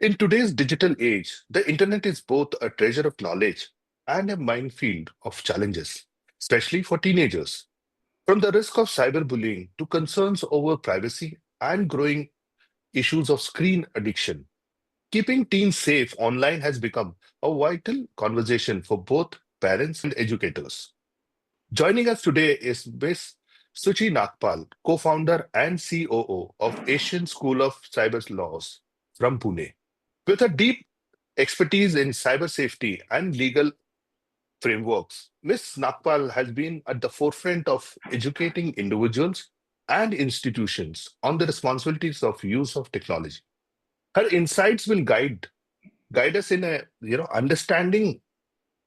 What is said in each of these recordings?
In today's digital age, the internet is both a treasure of knowledge and a minefield of challenges, especially for teenagers. From the risk of cyberbullying to concerns over privacy and growing issues of screen addiction, keeping teens safe online has become a vital conversation for both parents and educators. Joining us today is Ms. Shuchi Nagpal, co-founder and COO of Asian School of Cyber Laws from Pune. With a deep expertise in cyber safety and legal frameworks, Ms. Nagpal has been at the forefront of educating individuals and institutions on the responsibilities of use of technology. Her insights will guide us in a understanding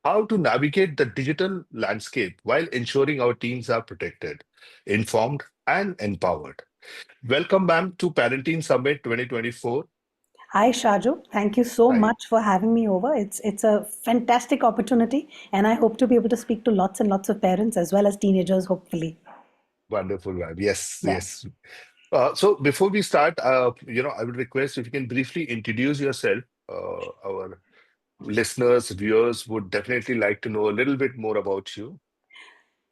how to navigate the digital landscape while ensuring our teens are protected, informed, and empowered. Welcome, ma'am, to Parenting Summit 2024. Hi, Shaju. Thank you so Hi. much for having me over. It's a fantastic opportunity, and I hope to be able to speak to lots and lots of parents as well as teenagers, hopefully. Wonderful, ma'am. Yes, Yeah. yes. So before we start, I would request if you can briefly introduce yourself. Our listeners, viewers would definitely like to know a little bit more about you.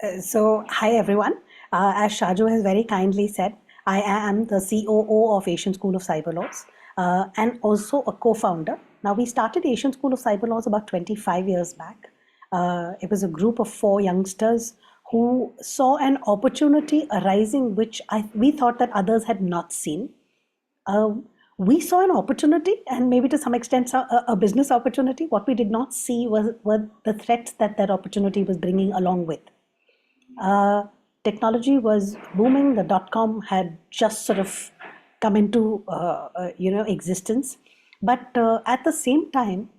Hi everyone. As Shaju has very kindly said, I am the COO of Asian School of Cyber Laws and also a co-founder. Now, we started Asian School of Cyber Laws about 25 years back. It was a group of four youngsters who saw an opportunity arising, which we thought that others had not seen. We saw an opportunity and maybe to some extent a business opportunity. What we did not see were the threats that that opportunity was bringing along with. Uh, Technology was booming. The dot com had just sort of come into existence, but at the same time,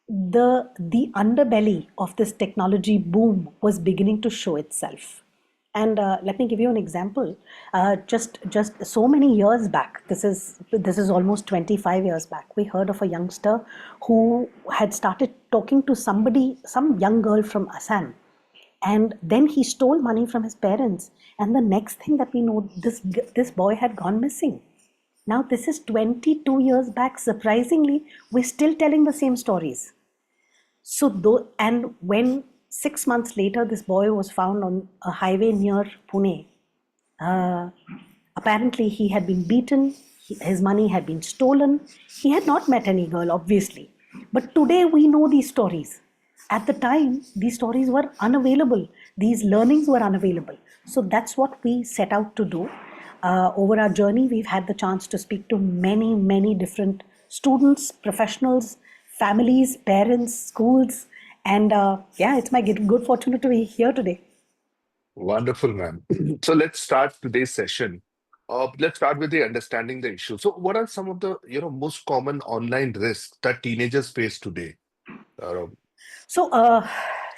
the underbelly of this technology boom was beginning to show itself. And let me give you an example. Just so many years back, this is almost 25 years back. We heard of a youngster who had started talking to somebody, some young girl from Assam, and then he stole money from his parents. And the next thing that we know, this boy had gone missing. Now this is 22 years back. Surprisingly, we're still telling the same stories. So though, and when 6 months later this boy was found on a highway near Pune, uh, apparently he had been beaten, his money had been stolen. He had not met any girl, obviously. But today we know these stories. At the time, these stories were unavailable, these learnings were unavailable. So that's what we set out to do. Over our journey, we've had the chance to speak to many, many different students, professionals, families, parents, schools. And yeah, it's my good fortune to be here today. Wonderful, ma'am. So let's start today's session. Let's start with the understanding the issue. So, what are some of the most common online risks that teenagers face today? Uh, So,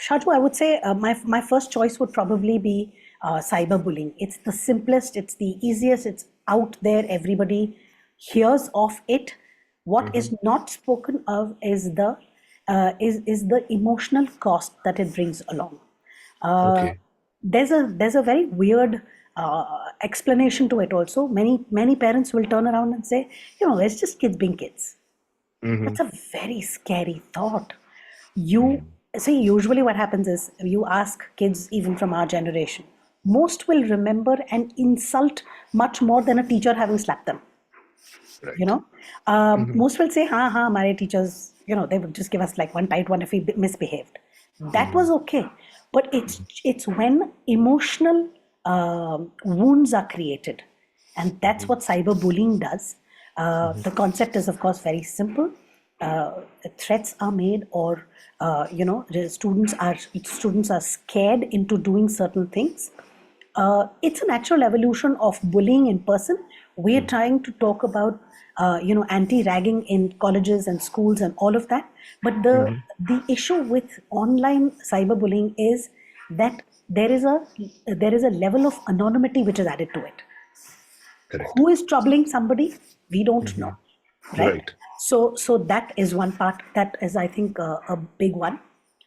Shaju, I would say my first choice would probably be cyberbullying. It's the simplest, it's the easiest, it's out there. Everybody hears of it. What mhm. is not spoken of is the emotional cost that it brings along. Uh, Okay. there's a very weird explanation to it. Also, many parents will turn around and say, it's just kids being kids. Hmm. That's a very scary thought. You Hmm. see, usually what happens is you ask kids, even from our generation, most will remember an insult much more than a teacher having slapped them. You Right. know, Hmm. most will say, "Ha, my teachers, they would just give us like one tight one if we misbehaved." That Hmm. was okay, but it's when emotional wounds are created, and that's Hmm. what cyberbullying does. Hmm. The concept is, of course, very simple. Uh, Threats are made, or the students are scared into doing certain things. It's a natural evolution of bullying in person. We're trying to talk about anti-ragging in colleges and schools and all of that. But the Hmm. the issue with online cyberbullying is that there is a level of anonymity which is added to it. Correct. Who is troubling somebody? We don't Hmm. know, right? Right. So that is one part that is, I think, a big one.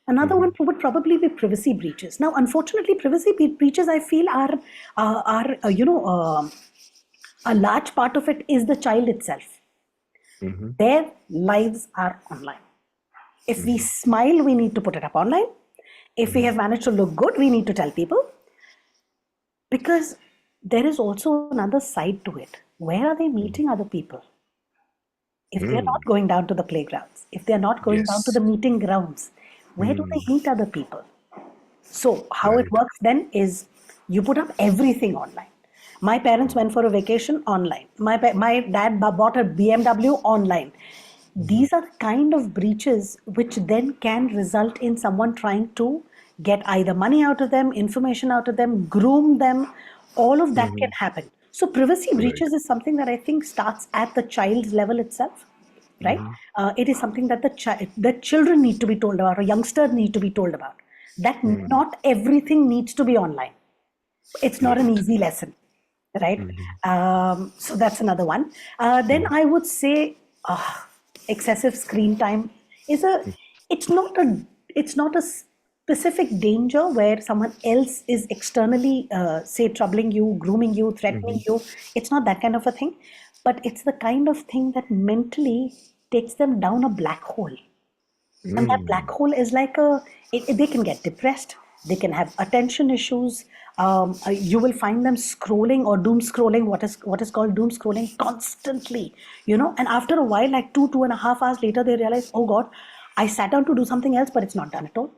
Another one Hmm. would probably be privacy breaches. Now, unfortunately, privacy breaches, I feel, are a large part of it is the child itself. Mhm. Their lives are online. If we Mhm. smile, we need to put it up online. If we Mhm. have managed to look good, we need to tell people, because there is also another side to it. Where are they meeting Mhm. other people? If they're not Mm. going down to the playgrounds, if they're not going down to Yes. the meeting grounds, where do they Mm. meet other people? So, how it Right. works then is you put up everything online. My parents went for a vacation online. My dad bought a BMW online. Mhm. These are the kind of breaches which then can result in someone trying to get either money out of them, information out of them, groom them. All of that can Mhm. happen. So, privacy Right. breaches is something that I think starts at the child's level itself, right? Mhm. It is something that the children need to be told about, or youngsters need to be told about. That Mm. not everything needs to be online. It's not an Right. easy lesson, right? Mhm. So that's another one. Then Mhm. I would say excessive screen time is a. It's not a. It's not a specific danger where someone else is externally, say, troubling you, grooming you, threatening Mhm. you. It's not that kind of a thing, but it's the kind of thing that mentally takes them down a black hole. And that black Mm. hole is like they can get depressed, they can have attention issues. You will find them scrolling or doom scrolling, what is called doom scrolling, constantly, and after a while, like 2.5 hours later, they realize, oh god, I sat down to do something else, but it's not done at all.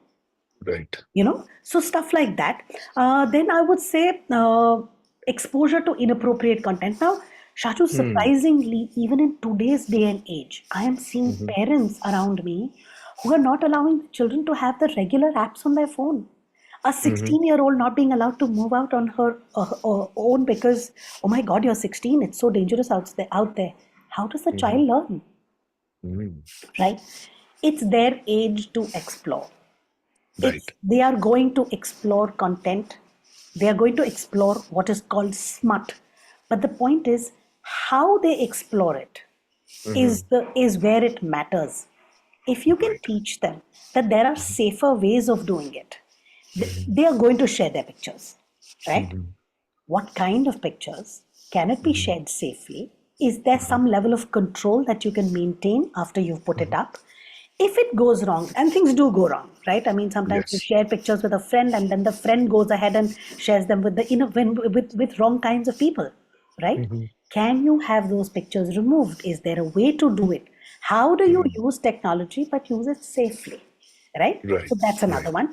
Right. So stuff like that. Then I would say exposure to inappropriate content. Now, Shatu, Mm. surprisingly, even in today's day and age, I am seeing Mhm. parents around me who are not allowing the children to have the regular apps on their phone. A Mhm. 16-year-old not being allowed to move out on her own because, oh my god, you're 16, it's so dangerous out there. How does the Mhm. child learn? Mm. Right? It's their age to explore. It's Right. They are going to explore content, they are going to explore what is called smut, but the point is how they explore it is Mhm. the is where it matters. If you can Right. teach them that there are Mhm. safer ways of doing it, Mhm. they are going to share their pictures, right? Mhm. What kind of pictures? Can it be Mhm. shared safely? Is there Mhm. some level of control that you can maintain after you've put it Mhm. up? If it goes wrong, and things do go wrong, right? I mean, sometimes you Yes. share pictures with a friend, and then the friend goes ahead and shares them with with wrong kinds of people, right? Mhm. Can you have those pictures removed? Is there a way to do it? How do you Mm. use technology but use it safely? Right? Right. So that's another Right. one.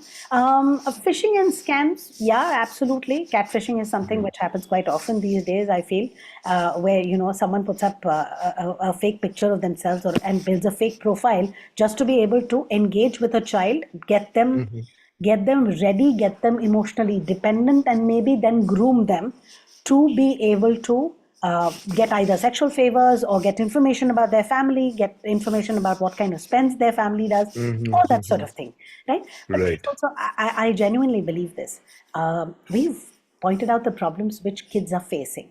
Phishing and scams, yeah, absolutely. Catfishing is something Mhm. which happens quite often these days, I feel, where someone puts up a fake picture of themselves and builds a fake profile just to be able to engage with a child, Mhm. get them ready, get them emotionally dependent, and maybe then groom them to be able to get either sexual favors or get information about their family, get information about what kind of spends their family does, Mhm. all that sort Mhm. of thing, right? But kids Right. also, I genuinely believe this. We've pointed out the problems which kids are facing.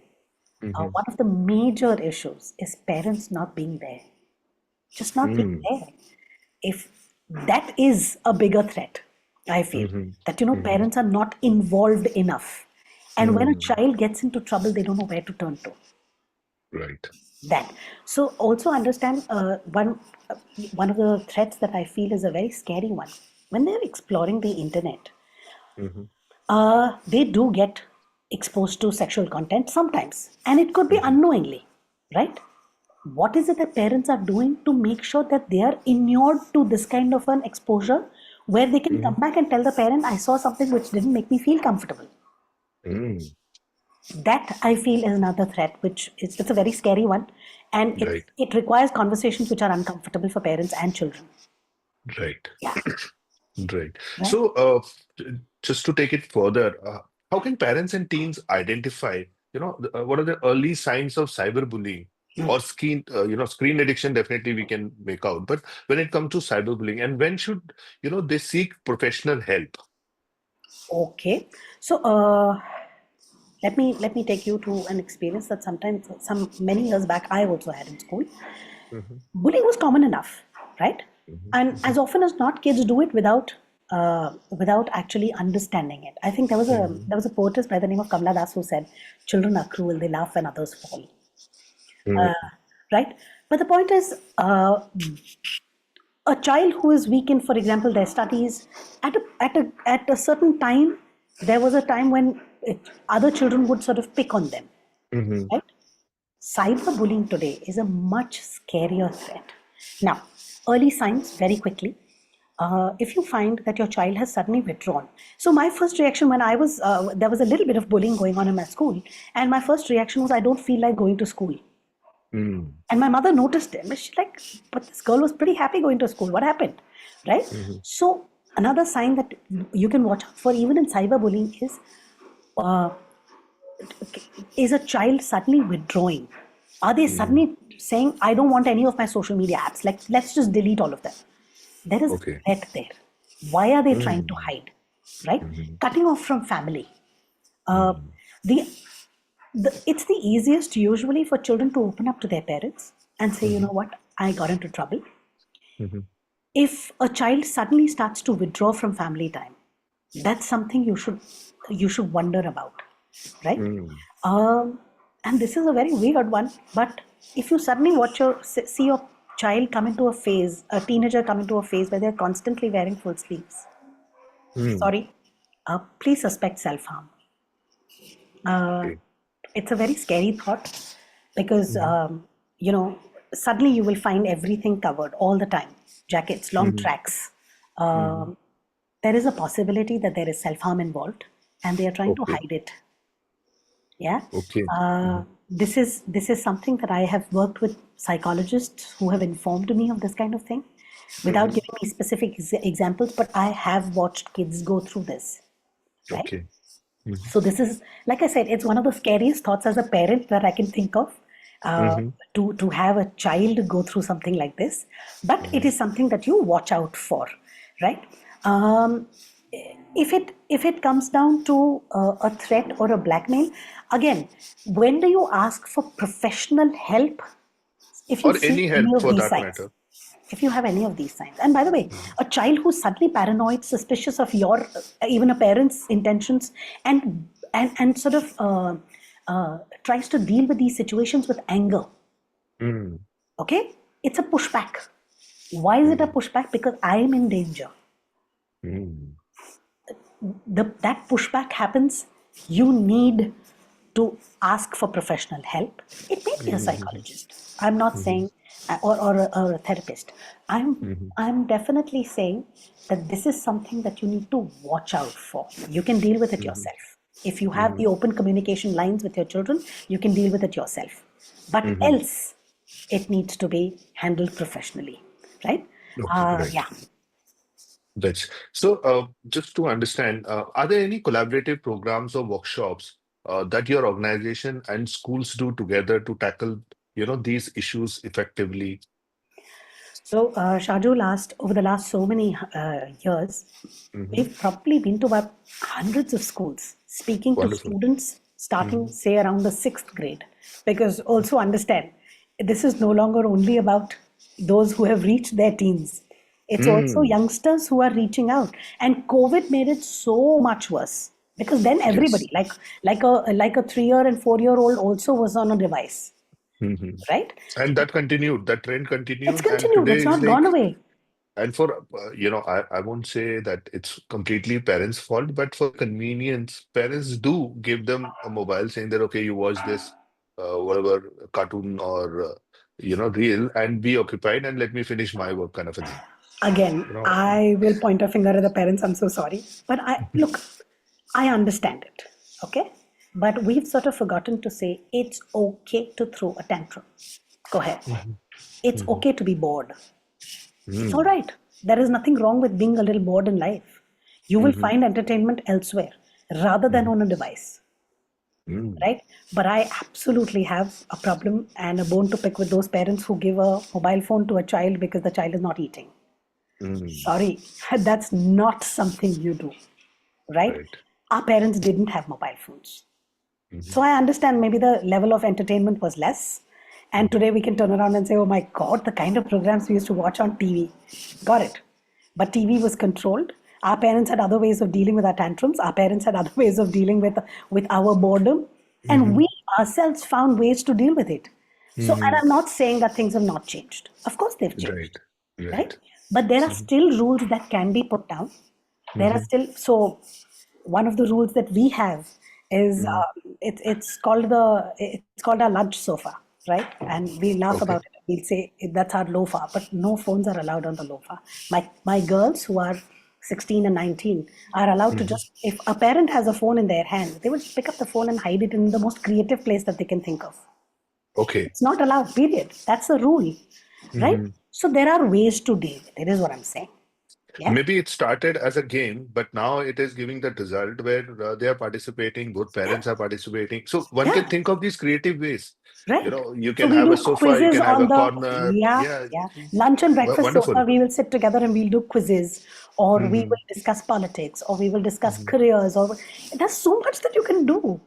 Mhm. One of the major issues is parents not being there, just not being Mm. there. If that is a bigger threat, I feel Mhm. that Mhm. parents are not involved enough, and when a Mm. child gets into trouble, they don't know where to turn to. Right. That. So also understand one of the threats that I feel is a very scary one. When they're exploring the internet, Mhm. they do get exposed to sexual content sometimes, and it could be Mhm. unknowingly, right? What is it that parents are doing to make sure that they are inured to this kind of an exposure where they can come Mhm. back and tell the parent, I saw something which didn't make me feel comfortable? Mm. That I feel is another threat, which is it's a very scary one, and Right. it requires conversations which are uncomfortable for parents and children. Right. Yeah, Right. right. So, just to take it further, how can parents and teens identify, what are the early signs of cyberbullying or screen addiction? Definitely we can make out. But when it comes to cyberbullying, and when should, they seek professional help? Okay. So let me take you to an experience that sometimes some many years back I also had in school. Mhm. Bullying was common enough, right? Mhm. And as Mhm. often as not, kids do it without actually understanding it. I think Mhm. there was a poetess by the name of Kamala Das who said, "Children are cruel; they laugh when others fall." Mhm. right? But the point is, a child who is weak in, for example, their studies, at a certain time, there was a time when other children would sort of pick on them, Mm-hmm. right? Cyberbullying today is a much scarier threat. Now, early signs very quickly. If you find that your child has suddenly withdrawn. So my first reaction when there was a little bit of bullying going on in my school, and my first reaction was, I don't feel like going to school. Mm-hmm. And my mother noticed him. She's like, but this girl was pretty happy going to school. What happened? Right? Mm-hmm. So another sign that you can watch out for even in cyberbullying uh, is a child suddenly withdrawing? Are they Mm-hmm. suddenly saying, I don't want any of my social media apps? Like, let's just delete all of them. There is a Okay. threat there. Why are they trying to Mm-hmm. hide? Right? Mm-hmm. Cutting off from family. Uh, Mm-hmm. the, it's the easiest usually for children to open up to their parents and say, you know what, I got into trouble. Mm-hmm. If a child suddenly starts to withdraw from family time, that's something you should wonder about, right? Mm-hmm. um, and this is a very weird one, but if you suddenly see your child come into a teenager come into a phase where they're constantly wearing full sleeves, Mm-hmm. sorry, please suspect self-harm. uh, Okay. it's a very scary thought because Mm-hmm. suddenly you will find everything covered all the time, jackets, long Mm-hmm. tracks. Mm-hmm. um, there is a possibility that there is self-harm involved and they are trying to Okay. hide it. Yeah. Okay. uh, Mm-hmm. this is something that I have worked with psychologists who have informed me of this kind of thing without Mm-hmm. giving me specific examples, but I have watched kids go through this, right? Okay. Mm-hmm. So this is, like I said, it's one of the scariest thoughts as a parent that I can think of, Mm-hmm. to have a child go through something like this. But it Mm-hmm. is something that you watch out for, right? Um, if it comes down to a threat or a blackmail, again, when do you ask for professional help? If you Or see any any help of for these that signs, matter. if you have any of these signs, and by the way, Mm-hmm. a child who's suddenly paranoid, suspicious of your even a parent's intentions, and sort of tries to deal with these situations with anger, Mm-hmm. okay, it's a pushback. Why is it a pushback? Because I am in danger. Mm-hmm. That pushback happens, you need to ask for professional help. It may be a Mm-hmm. psychologist. I'm not Mm-hmm. saying, or a therapist. I'm definitely saying that this is something that you need to watch out for. You can deal with it Mm-hmm. yourself. If you have Mm-hmm. the open communication lines with your children, you can deal with it yourself. But Mm-hmm. else, it needs to be handled professionally, right? Okay, right. Yeah. That's so. Just to understand, are there any collaborative programs or workshops that your organization and schools do together to tackle, these issues effectively? So, Shaju, over the last so many years, Hmm. we've probably been to about hundreds of schools, speaking to Wonderful. students starting, Hmm. say, around the sixth grade. Because also understand, this is no longer only about those who have reached their teens. It's also Mm. youngsters who are reaching out, and COVID made it so much worse because then Yes. everybody, like a 3 year and 4 year old, also was on a device, Hmm. right? And that continued. That trend It's continued, and continued. today It's is not like. gone away. And for, I won't say that it's completely parents' fault, but for convenience, parents do give them a mobile saying that, okay, you watch this, whatever cartoon or, reel and be occupied and let me finish my work kind of a thing. Again, You know, I will point a finger at the parents. I'm so sorry. But I understand it. Okay. But we've sort of forgotten to say it's okay to throw a tantrum. Go ahead. Mhm. It's Mhm. okay to be bored. It's all Mm. right. There is nothing wrong with being a little bored in life. You will Mhm. find entertainment elsewhere rather than Mhm. on a device, Mm. right? But I absolutely have a problem and a bone to pick with those parents who give a mobile phone to a child because the child is not eating. Mm. Sorry, that's not something you do, right? Right. Our parents didn't have mobile phones. Mhm. So I understand maybe the level of entertainment was less. And Mhm. today we can turn around and say, oh my God, the kind of programs we used to watch on TV. Got it. But TV was controlled. Our parents had other ways of dealing with our tantrums. Our parents had other ways of dealing with our boredom. And we Mhm. ourselves found ways to deal with it. So, and I'm not saying that things have not changed. Of course, they've Right. changed, right? Right. But there are Mhm. still rules that can be put down. There are Mhm. still, so one of the rules that we have is Mhm. it's called our lunch sofa, right? And we laugh Okay. about it. We'll say that's our lofa, but no phones are allowed on the lofa. My girls who are 16 and 19 are allowed to Mhm. just, if a parent has a phone in their hand, they will pick up the phone and hide it in the most creative place that they can think of. Okay. It's not allowed, period. That's the rule, right? Mhm. So there are ways to deal with it, is what I'm saying. Yeah, Maybe it started as a game, but now it is giving that result where they are participating, both yeah, parents are participating. So one can yeah, think of these creative ways. right. You So can we have a do sofa, you quizzes can have on a the, corner. yeah, Yeah, yeah. Lunch and breakfast wonderful. sofa, we will sit together and we'll do quizzes, or we Hmm. will discuss politics, or we will discuss Hmm. careers, or there's so much that you can do.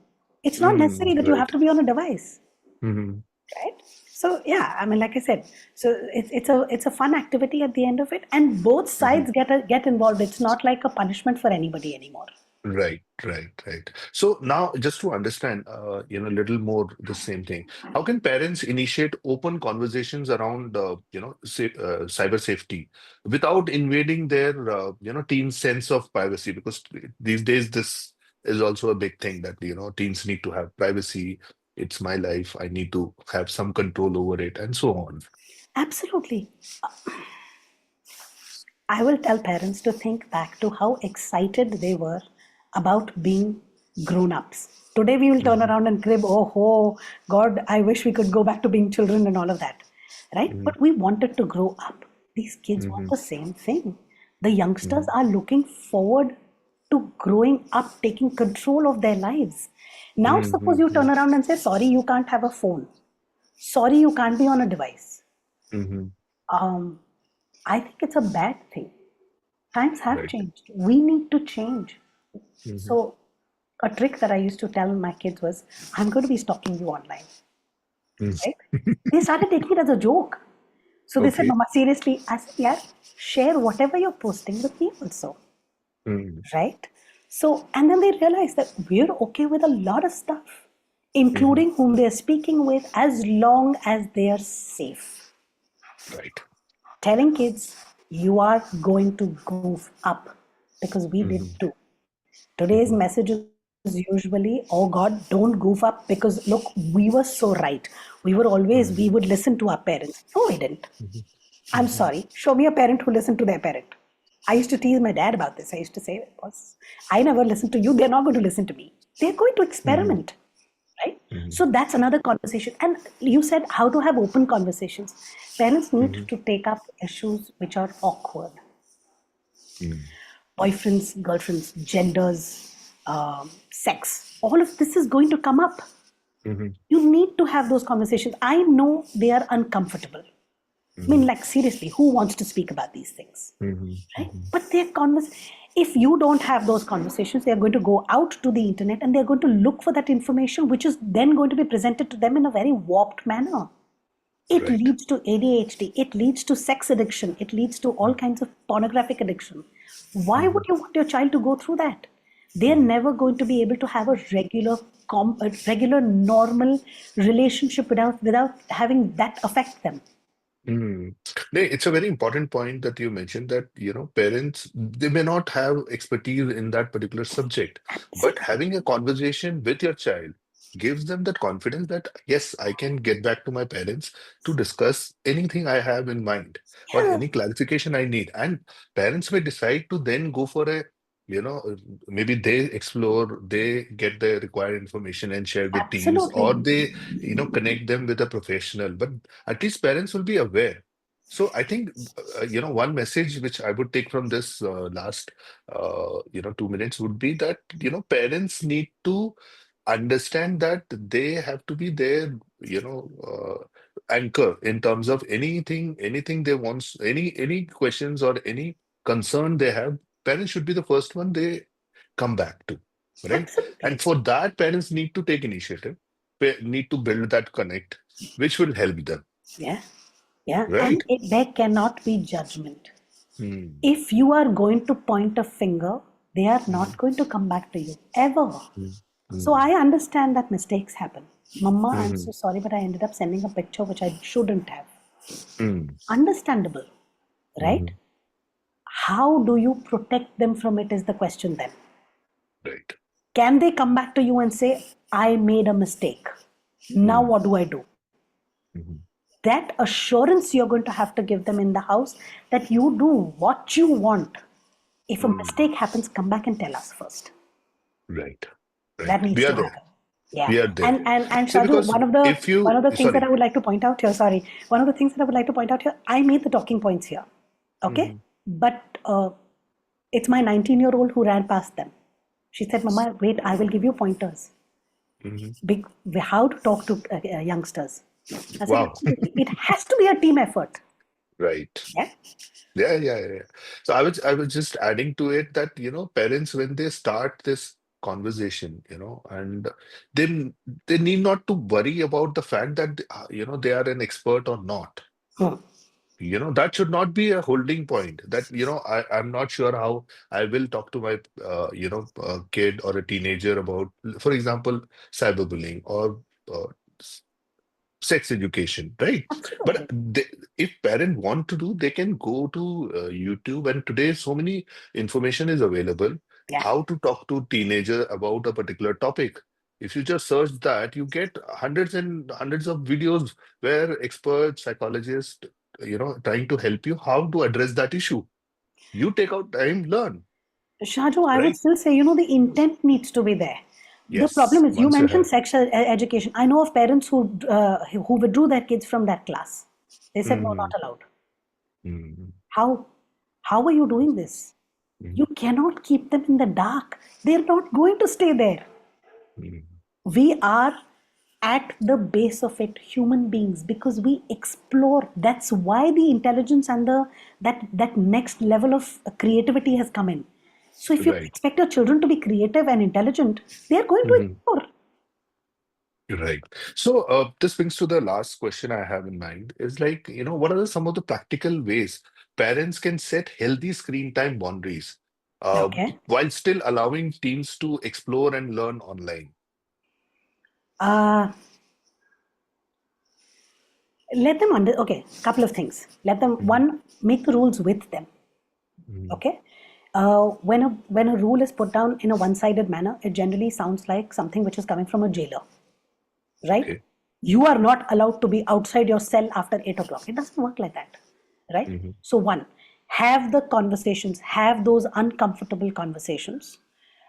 It's not necessary that you have Right. to be on a device. Hmm. Right, so yeah, I mean, like I said, so it's a fun activity at the end of it, and both Hmm. sides get involved. It's not like a punishment for anybody anymore. Right, right, right. So now, just to understand, a little more the same thing. How can parents initiate open conversations around, cyber safety without invading their, teens' sense of privacy? Because these days, this is also a big thing that, teens need to have privacy. It's my life. I need to have some control over it, and so on. Absolutely. I will tell parents to think back to how excited they were about being grown ups. Today we will turn Hmm. around and crib, oh, God, I wish we could go back to being children and all of that. Right? Hmm. But we wanted to grow up. These kids want Hmm. the same thing. The youngsters Hmm. are looking forward to growing up, taking control of their lives. Now, suppose you Hmm. turn around and say, sorry, you can't have a phone. Sorry, you can't be on a device. Hmm. Um, I think it's a bad thing. Times have Right. changed. We need to change. Hmm. So, a trick that I used to tell my kids was, I'm going to be stalking you online, right? They started taking it as a joke. So they said, Okay. Mama, seriously? I said, yeah, share whatever you're posting with me also, Hmm. right? So, and then they realized that we're okay with a lot of stuff, Hmm. including whom they're speaking with, as long as they are safe. Right. Telling kids, you are going to goof up because we did Hmm. too. Today's Hmm. message is usually, oh God, don't goof up because look, we were so right. We would Hmm. listen to our parents. No, we didn't. Mhm, I'm mhm, sorry. Show me a parent who listened to their parent. I used to tease my dad about this. I used to say, boss, I never listened to you. They're not going to listen to me. They're going to mhm, experiment, right? mhm, So that's another conversation. And you said how to have open conversations. Parents need mhm, to take up issues which are awkward, mhm, boyfriends, girlfriends, genders, sex. All of this is going to come up. mhm, You need to have those conversations. I know they are uncomfortable. I mean, mhm, like, seriously, who wants to speak about these things? mhm, Right? mhm. But if you don't have those conversations, they're going to go out to the internet and they're going to look for that information, which is then going to be presented to them in a very warped manner. It Right. leads to ADHD, it leads to sex addiction, it leads to all kinds of pornographic addiction. Why would Mhm, you want your child to go through that? They're mhm, never going to be able to have a regular normal relationship without having that affect them. mhm. It's a very important point that you mentioned that, parents, they may not have expertise in that particular subject, but Absolutely. having a conversation with your child gives them that confidence that, yes, I can get back to my parents to discuss anything I have in mind or Yeah, any clarification I need. And parents may decide to then go for you know, uh, maybe they explore, they get the required information and share with teens, or absolutely. they, connect them with a professional. But at least parents will be aware. So I think, one message which I would take from this last, 2 minutes would be that, parents need to understand that they have to be their, anchor in terms of anything they want, any questions or any concern they have. Parents should be the first one they come back to, right? And Absolutely. for that, parents need to take initiative, need to build that connect, which will help them, Yeah. Yeah. And right? there cannot be judgment. Hmm. If you are going to point a finger, they are Hmm. not going to come back to you ever. Hmm. So Hmm. I understand that mistakes happen. Mama, I'm Mm-hmm. so sorry, but I ended up sending a picture which I shouldn't have. Mm-hmm. Understandable, right? Mm-hmm. How do you protect them from it is the question then. Right. Can they come back to you and say, I made a mistake? Now Mm-hmm. what do I do? Mm-hmm. That assurance you're going to have to give them in the house that you do what you want. If a Mm. mistake happens, come back and tell us first. Right. Right. That needs We are to there. happen. Yeah. We are there. And See, Shaju, because if one you, of the things that I sorry. would like to point out here, sorry, one of the things that I would like to point out here, I made the talking points here. Okay? Mm-hmm. But it's my 19-year-old who ran past them. She said, Mama, wait, I will give you pointers. Mm-hmm. Big, how to talk to youngsters. I said, Wow. absolutely. It has to be a team effort. Right. Yeah. Yeah, yeah, yeah. So I was just adding to it that, parents, when they start this conversation, and they they need not to worry about the fact that, they are an expert or not. Hmm. That should not be a holding point. That, I'm not sure how I will talk to my, kid or a teenager about, for example, cyberbullying or uh, sex education, right? But Absolutely. if parents want to do, they can go to YouTube, and today so many information is available. Yeah. How to talk to teenager about a particular topic. If you just search that, you get hundreds and hundreds of videos where experts, psychologists, trying to help you how to address that issue. You take out time, learn, Shaju, I would right? still say, the intent needs to be there. The Yes, problem is, you once you mentioned have. sexual education. I know of parents who withdrew their kids from that class. They said, no, not Mm, allowed. mm, How? How are you doing this? You mm, cannot keep them in the dark. They're not going to stay there. mm. We are at the base of it human beings because we explore. That's why the intelligence and that next level of creativity has come in. So if you Right. expect your children to be creative and intelligent, they are going to Mm-hmm. explore. Right. So this brings to the last question I have in mind is like, what are some of the practical ways parents can set healthy screen time boundaries Okay. while still allowing teens to explore and learn online? uh, Let them under, okay, couple of things. Let them, Hmm. one, make the rules with them. Hmm. Okay. When a rule is put down in a one-sided manner, it generally sounds like something which is coming from a jailer, right? Okay. You are not allowed to be outside your cell after 8 o'clock. It doesn't work like that, right? Hmm. So, one, have the conversations, have those uncomfortable conversations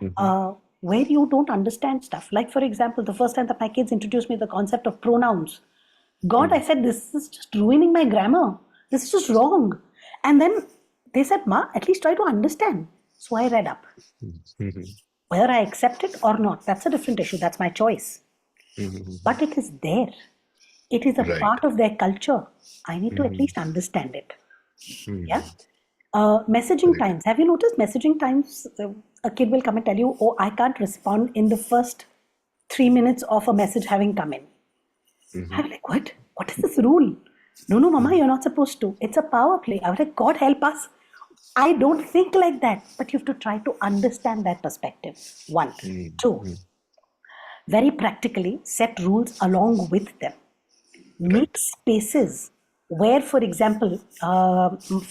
Hmm. uh, where you don't understand stuff. Like, for example, the first time that my kids introduced me the concept of pronouns, God, I Hmm. said, this is just ruining my grammar. This is just wrong. And then they said, Ma, at least try to understand. So I read up. Hmm. Whether I accept it or not, that's a different issue. That's my choice. Hmm. But it is there. It is a Right. part of their culture. I need to at Hmm. least understand it. Yeah. Hmm. Messaging Correct. times. Have you noticed messaging times? A kid will come and tell you, oh, I can't respond in the first 3 minutes of a message having come in. Hmm. I'm like, what? What is this rule? No, no, Mama, Hmm. you're not supposed to. It's a power play. I was like, God help us. I don't think like that. But you have to try to understand that perspective. One. Two, Hmm. very practically set rules along with them. Make Right. spaces where, for example,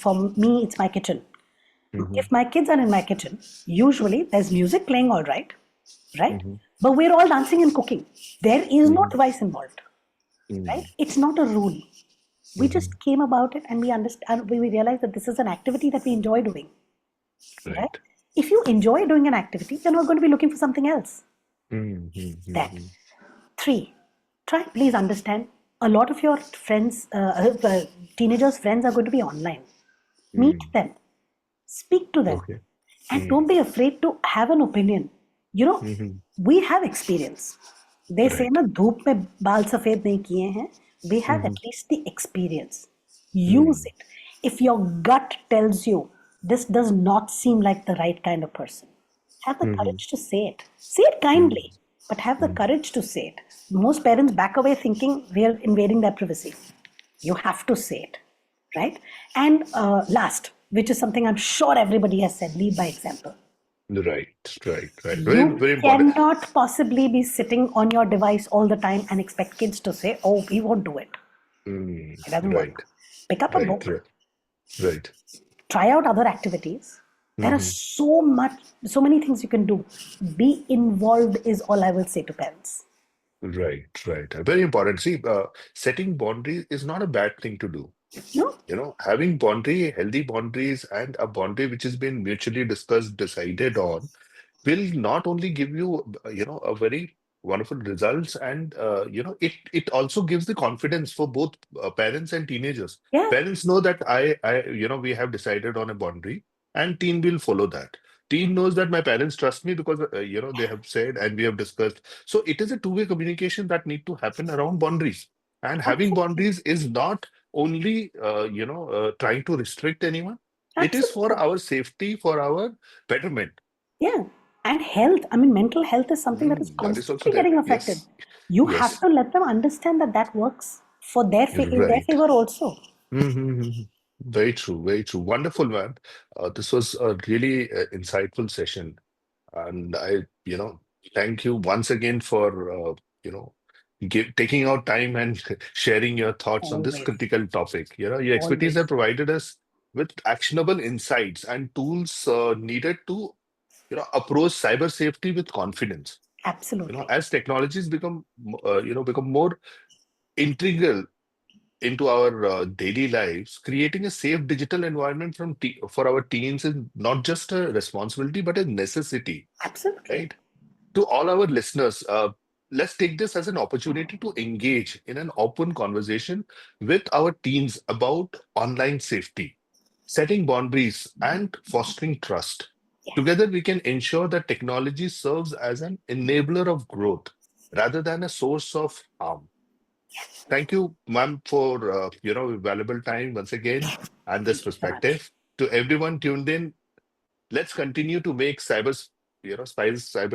for me, it's my kitchen. Hmm. If my kids are in my kitchen, usually there's music playing all right, right? Hmm. But we're all dancing and cooking. There is no Hmm. device involved, right? It's not a rule. We Hmm. just came about it and we understand, we realized that this is an activity that we enjoy doing, right? Right. If you enjoy doing an activity, you're not going to be looking for something else. Hmm. That. Hmm. Three, try, please understand, a lot of your friends, teenagers' friends are going to be online. Meet Hmm. them, speak to them, Okay. and Hmm. don't be afraid to have an opinion. You know, Hmm. we have experience. They say Right. ना धूप में बाल सफेद नहीं किए हैं. We have Hmm. at least the experience. Use Hmm. it. If your gut tells you this does not seem like the right kind of person, have the Hmm. courage to say it. Say it Hmm. kindly, but have the Hmm. courage to say it. Most parents back away thinking we are invading their privacy. You have to say it, right? And last, which is something I'm sure everybody has said, lead by example. Right. Very, You very important. cannot possibly be sitting on your device all the time and expect kids to say, "Oh, we won't do it." It doesn't Right, work. Pick up a right, book, right, right. try out other activities. There are Hmm. so many things you can do. Be involved is all I will say to parents. Right. Very important. See, setting boundaries is not a bad thing to do. No, Having healthy boundaries, and a boundary which has been mutually discussed, decided on, will not only give you, a very wonderful results, and it also gives the confidence for both parents and teenagers. yeah, Parents know that we have decided on a boundary, and teen will follow that. Teen knows that my parents trust me because they have said and we have discussed. So it is a two-way communication that need to happen around boundaries. And having absolutely, boundaries is not only trying to restrict anyone. It is for absolutely. our safety, for our betterment. Yeah. And health, I mean, mental health is something that is That is also constantly there. getting affected. Yes. You have Yes. to let them understand that that works for in their Right. favor also. Mhm. Very true. Very true. Wonderful, man. This was a really insightful session. And thank you once again for, taking out time and sharing your thoughts on this Always, critical topic. Your expertise always. have provided us with actionable insights and tools needed to, approach cyber safety with confidence. Absolutely. As technologies become more integral into our daily lives, creating a safe digital environment for our teens is not just a responsibility but a necessity, Absolutely. right? To all our listeners, let's take this as an opportunity to engage in an open conversation with our teens about online safety, setting boundaries, and fostering trust. Yeah. Together, we can ensure that technology serves as an enabler of growth rather than a source of harm. Thank you, ma'am, for valuable time once again and this Thank you so much. perspective. To everyone tuned in, let's continue to make cyber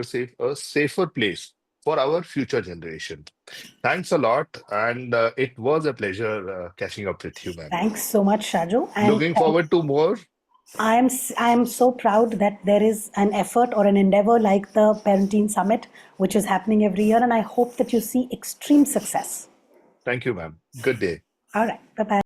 safe a safer place for our future generation. Thanks a lot, and it was a pleasure catching up with you, ma'am. Thanks so much, Shaju. And Looking forward to more. I am so proud that there is an effort or an endeavor like the Parenting Summit, which is happening every year. And I hope that you see extreme success. Thank you, ma'am. Good day. All right. Bye bye.